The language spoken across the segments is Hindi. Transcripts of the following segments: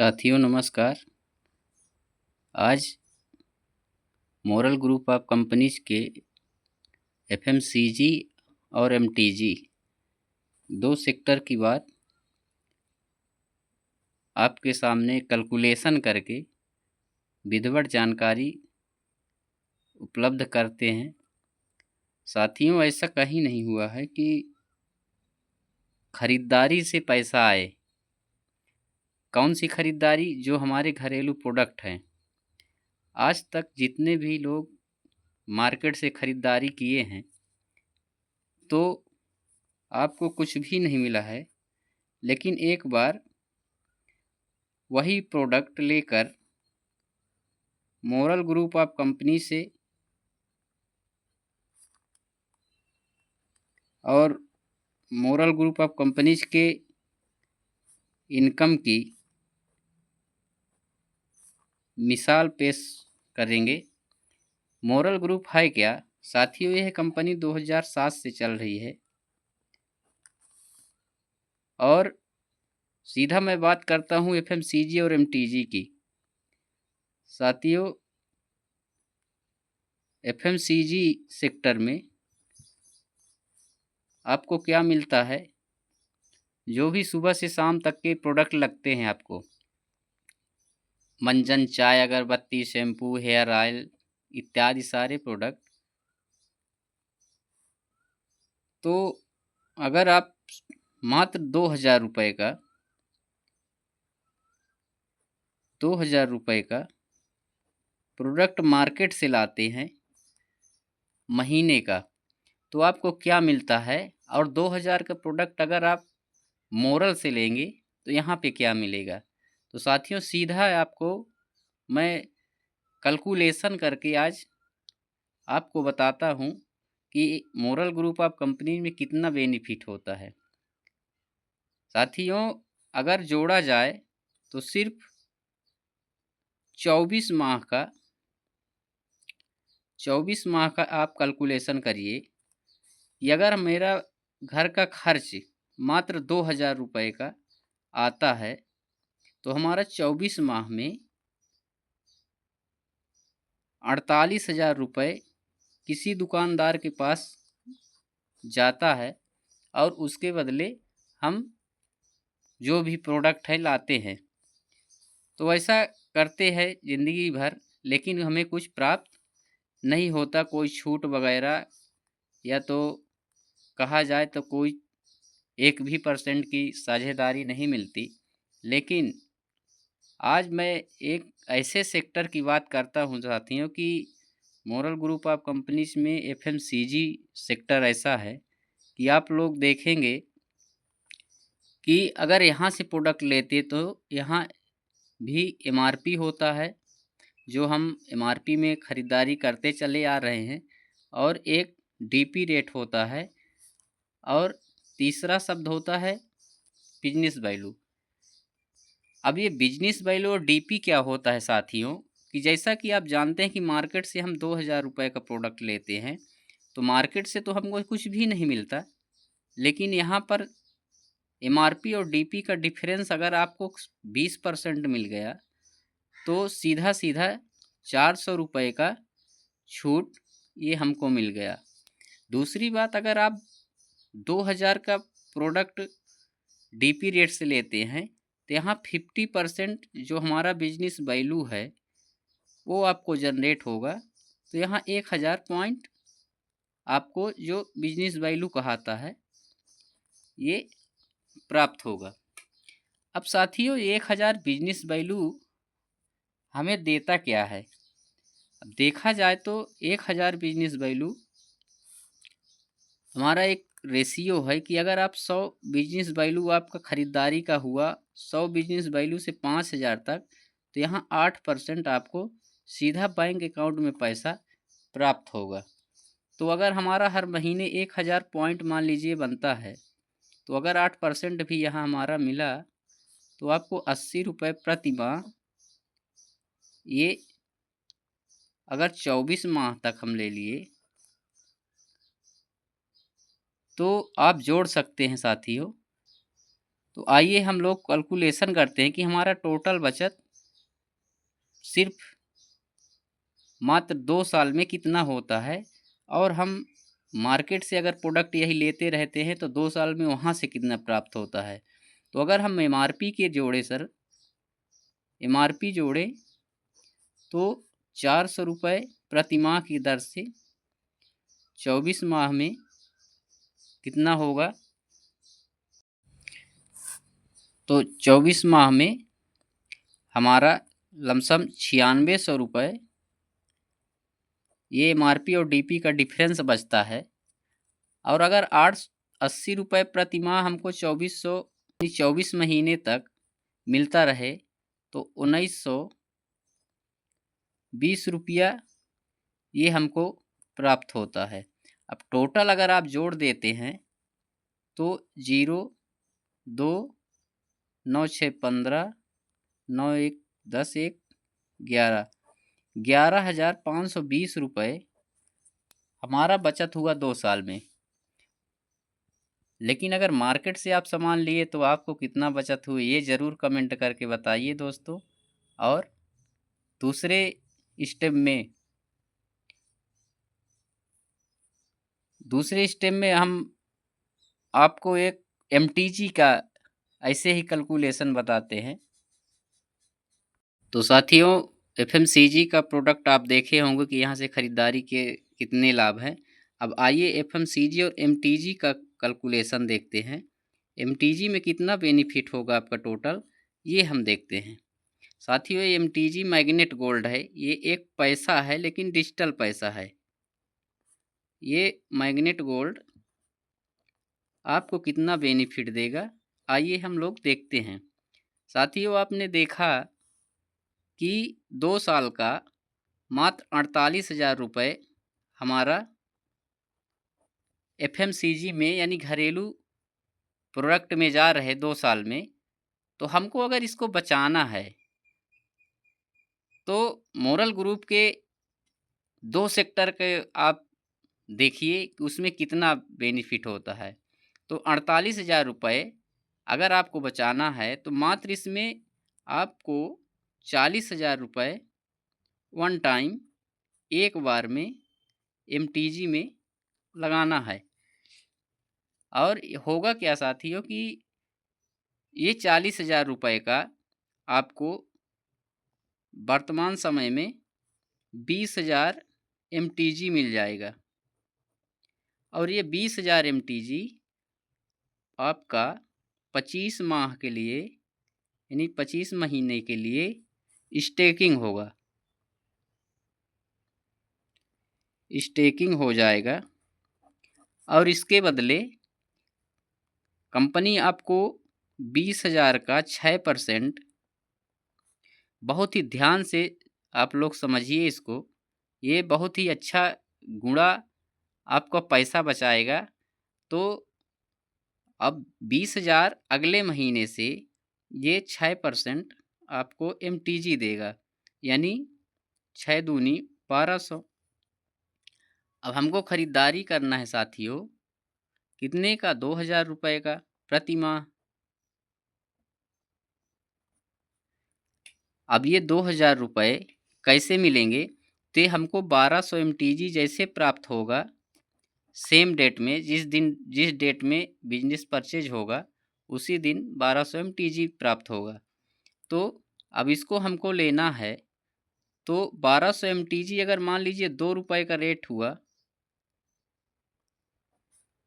साथियों नमस्कार। आज मोरल ग्रुप ऑफ कंपनीज के एफएमसीजी और एमटीजी दो सेक्टर की बात आपके सामने कैलकुलेशन करके विधिवत जानकारी उपलब्ध करते हैं। साथियों, ऐसा कहीं नहीं हुआ है कि खरीदारी से पैसा आए। कौन सी खरीदारी? जो हमारे घरेलू प्रोडक्ट हैं। आज तक जितने भी लोग मार्केट से खरीदारी किए हैं तो आपको कुछ भी नहीं मिला है, लेकिन एक बार वही प्रोडक्ट लेकर मोरल ग्रुप ऑफ कंपनी से और मोरल ग्रुप ऑफ कंपनीज के इनकम की मिसाल पेश करेंगे। मोरल ग्रुप है क्या? साथियों, यह कंपनी 2007 से चल रही है और सीधा मैं बात करता हूँ एफएमसीजी और एमटीजी की। साथियों, एफएमसीजी सेक्टर में आपको क्या मिलता है? जो भी सुबह से शाम तक के प्रोडक्ट लगते हैं आपको, मंजन, चाय, अगरबत्ती, शैम्पू, हेयर ऑयल इत्यादि सारे प्रोडक्ट, तो अगर आप मात्र 2,000 रुपये का प्रोडक्ट मार्केट से लाते हैं महीने का, तो आपको क्या मिलता है? और 2,000 का प्रोडक्ट अगर आप मोरल से लेंगे तो यहाँ पे क्या मिलेगा? तो साथियों, सीधा आपको मैं कैलकुलेशन करके आज आपको बताता हूँ कि मोरल ग्रुप ऑफ कंपनी में कितना बेनिफिट होता है। साथियों, अगर जोड़ा जाए तो सिर्फ 24 माह का आप कैलकुलेशन करिए कि अगर मेरा घर का खर्च मात्र 2,000 रुपये का आता है तो हमारा 24 माह में 48,000 रुपये किसी दुकानदार के पास जाता है और उसके बदले हम जो भी प्रोडक्ट है लाते हैं। तो ऐसा करते हैं ज़िंदगी भर, लेकिन हमें कुछ प्राप्त नहीं होता, कोई छूट वगैरह, या तो कहा जाए तो कोई 1% की साझेदारी नहीं मिलती। लेकिन आज मैं एक ऐसे सेक्टर की बात करता हूं साथियों कि मोरल ग्रुप ऑफ कंपनीज में एफएमसीजी सेक्टर ऐसा है कि आप लोग देखेंगे कि अगर यहाँ से प्रोडक्ट लेते तो यहाँ भी एमआरपी होता है, जो हम एमआरपी में ख़रीदारी करते चले आ रहे हैं, और एक डीपी रेट होता है, और तीसरा शब्द होता है बिजनेस वैल्यू। अब ये बिजनेस वैल्यू और डीपी क्या होता है साथियों, कि जैसा कि आप जानते हैं कि मार्केट से हम 2,000 रुपये का प्रोडक्ट लेते हैं तो मार्केट से तो हमको कुछ भी नहीं मिलता, लेकिन यहाँ पर एमआरपी और डीपी का डिफरेंस अगर आपको 20% मिल गया तो सीधा सीधा 400 रुपये का छूट ये हमको मिल गया। दूसरी बात, अगर आप 2,000 का प्रोडक्ट डीपी रेट से लेते हैं तो यहाँ 50% जो हमारा बिजनेस वैल्यू है वो आपको जनरेट होगा, तो यहाँ 1,000 पॉइंट आपको जो बिजनेस वैल्यू कहता है ये प्राप्त होगा। अब साथियों, 1,000 बिजनेस वैल्यू हमें देता क्या है? अब देखा जाए तो 1,000 बिजनेस वैल्यू हमारा एक रेशियो है कि अगर आप 100 बिजनेस वैल्यू आपका ख़रीदारी का हुआ, 100 बिजनेस वैल्यू से 5,000 तक, तो यहाँ 8% आपको सीधा बैंक अकाउंट में पैसा प्राप्त होगा। तो अगर हमारा हर महीने 1,000 पॉइंट मान लीजिए बनता है, तो अगर 8% भी यहाँ हमारा मिला तो आपको 80 रुपये प्रति माह, ये अगर 24 माह तक हम ले लिए तो आप जोड़ सकते हैं साथियों। तो आइए हम लोग कैलकुलेशन करते हैं कि हमारा टोटल बचत सिर्फ मात्र 2 साल में कितना होता है, और हम मार्केट से अगर प्रोडक्ट यही लेते रहते हैं तो 2 साल में वहाँ से कितना प्राप्त होता है। तो अगर हम एमआरपी के जोड़े सर, एमआरपी जोड़े तो 400 रुपये प्रति माह की दर से 24 माह में कितना होगा, तो 24 माह में हमारा लमसम 9600 रुपये ये एमआरपी और डीपी का डिफरेंस बचता है। और अगर 880 रुपये प्रति माह हमको 24 महीने तक मिलता रहे तो 1920 रुपया ये हमको प्राप्त होता है। अब टोटल अगर आप जोड़ देते हैं तो 0, 2, 9, 6, 15, 9, 1, 10, 1, 11,520 रुपये हमारा बचत हुआ 2 साल में। लेकिन अगर मार्केट से आप सामान लिए तो आपको कितना बचत हुई ये ज़रूर कमेंट करके बताइए दोस्तों। और दूसरे स्टेप में हम आपको एक एमटीजी का ऐसे ही कैलकुलेशन बताते हैं। तो साथियों, एफएमसीजी का प्रोडक्ट आप देखे होंगे कि यहाँ से ख़रीदारी के कितने लाभ हैं। अब आइए एफएमसीजी और एमटीजी का कैलकुलेशन देखते हैं। एमटीजी में कितना बेनिफिट होगा आपका टोटल, ये हम देखते हैं। साथियों, एमटीजी मैग्नेट गोल्ड है, ये एक पैसा है लेकिन डिजिटल पैसा है। ये मैग्नेट गोल्ड आपको कितना बेनिफिट देगा, आइए हम लोग देखते हैं। साथियों, आपने देखा कि 2 साल का मात्र 48,000 रुपये हमारा एफएमसीजी में यानी घरेलू प्रोडक्ट में जा रहे 2 साल में। तो हमको अगर इसको बचाना है तो मोरल ग्रुप के 2 सेक्टर के आप देखिए कि उसमें कितना बेनिफिट होता है। तो 48,000 रुपये अगर आपको बचाना है तो मात्र इसमें आपको 40,000 रुपये वन टाइम एक बार में एमटीजी में लगाना है। और होगा क्या साथियों कि ये 40,000 रुपये का आपको वर्तमान समय में 20,000 एमटीजी मिल जाएगा। और ये 20,000 एमटीजी आपका 25 माह के लिए यानी 25 महीने के लिए स्टेकिंग होगा, स्टेकिंग हो जाएगा। और इसके बदले कंपनी आपको 20,000 का 6%, बहुत ही ध्यान से आप लोग समझिए इसको, ये बहुत ही अच्छा गुणा आपका पैसा बचाएगा। तो अब 20,000 अगले महीने से ये 6% आपको एमटीजी देगा, यानी 6 दूनी 1200। अब हमको ख़रीदारी करना है साथियों कितने का, 2,000 रुपये का प्रति माह। अब ये 2,000 रुपये कैसे मिलेंगे, तो हमको 1200 एमटीजी जैसे प्राप्त होगा सेम डेट में, जिस डेट में बिजनेस परचेज होगा उसी दिन 1200 एमटीजी प्राप्त होगा। तो अब इसको हमको लेना है तो 1200 एमटीजी अगर मान लीजिए 2 रुपये का रेट हुआ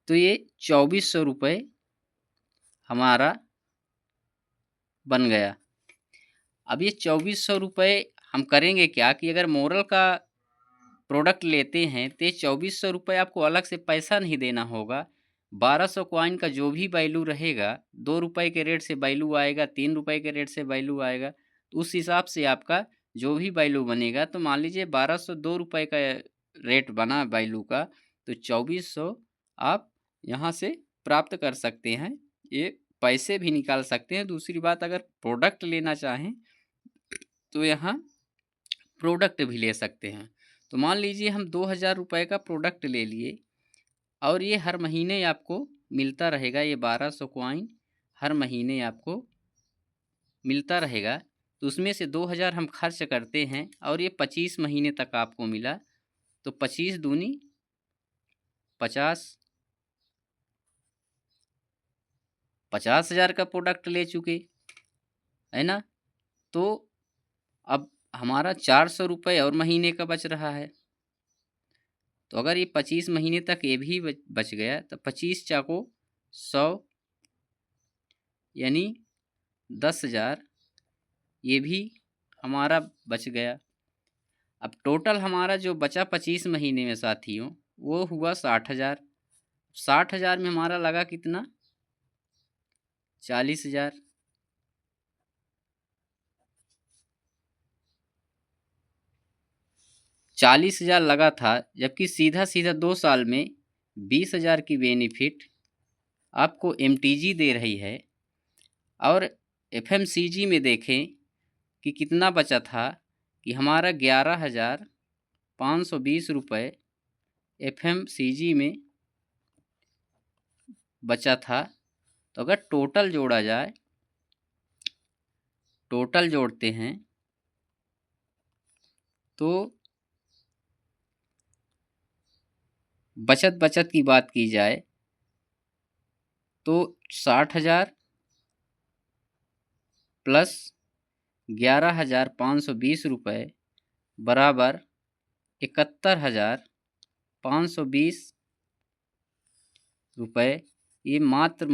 तो ये 2400 रुपये हमारा बन गया। अब ये 2400 रुपये हम करेंगे क्या कि अगर मोरल का प्रोडक्ट लेते हैं तो 2400 रुपये आपको अलग से पैसा नहीं देना होगा। 1200 कॉइन का जो भी वैल्यू रहेगा, 2 रुपये के रेट से वैल्यू आएगा, 3 रुपये के रेट से वैल्यू आएगा, तो उस हिसाब से आपका जो भी वैल्यू बनेगा। तो मान लीजिए 1200 2 रुपये का रेट बना वैल्यू का, तो 2400 आप यहाँ से प्राप्त कर सकते हैं। ये पैसे भी निकाल सकते हैं। दूसरी बात, अगर प्रोडक्ट लेना चाहें तो यहाँ प्रोडक्ट भी ले सकते हैं। तो मान लीजिए हम 2,000 रुपये का प्रोडक्ट ले लिए और ये हर महीने आपको मिलता रहेगा, ये 1200 कॉइन हर महीने आपको मिलता रहेगा। तो उसमें से 2000 हम खर्च करते हैं और ये 25 महीने तक आपको मिला, तो 25 दूनी 50, 50,000 का प्रोडक्ट ले चुके, है ना। तो अब हमारा 400 रुपये और महीने का बच रहा है। तो अगर ये 25 महीने तक ये भी बच गया तो 25 चाको 100 यानी 10,000 ये भी हमारा बच गया। अब टोटल हमारा जो बचा 25 महीने में साथियों वो हुआ 60,000। 60,000 में हमारा लगा कितना, 40,000। 40,000 लगा था, जबकि सीधा सीधा 2 साल में 20,000 की बेनिफिट आपको एमटीजी दे रही है। और एफएमसीजी में देखें कि कितना बचा था, कि हमारा 11,520 रुपये एफएमसीजी में बचा था। तो अगर टोटल जोड़ा जाए, टोटल जोड़ते हैं तो बचत की बात की जाए तो 60,000 प्लस 11,520 रुपये बराबर 71,520 रुपये। ये मात्र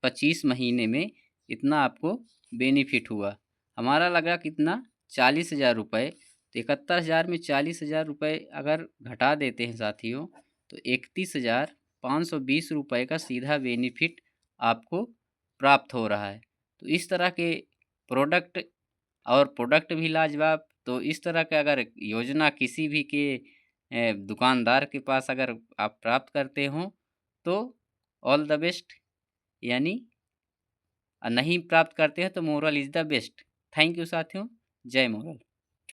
25 महीने में इतना आपको बेनिफिट हुआ। हमारा लगा कितना, 40,000 रुपये। तो 71,000 में 40,000 रुपये अगर घटा देते हैं साथियों तो 31,520 रुपये का सीधा बेनिफिट आपको प्राप्त हो रहा है। तो इस तरह के प्रोडक्ट, और प्रोडक्ट भी लाजवाब। तो इस तरह का अगर योजना किसी भी के दुकानदार के पास अगर आप प्राप्त करते हो तो ऑल द बेस्ट, यानी नहीं प्राप्त करते हैं तो moral is the best. Thank you साथियों, जय मोरल।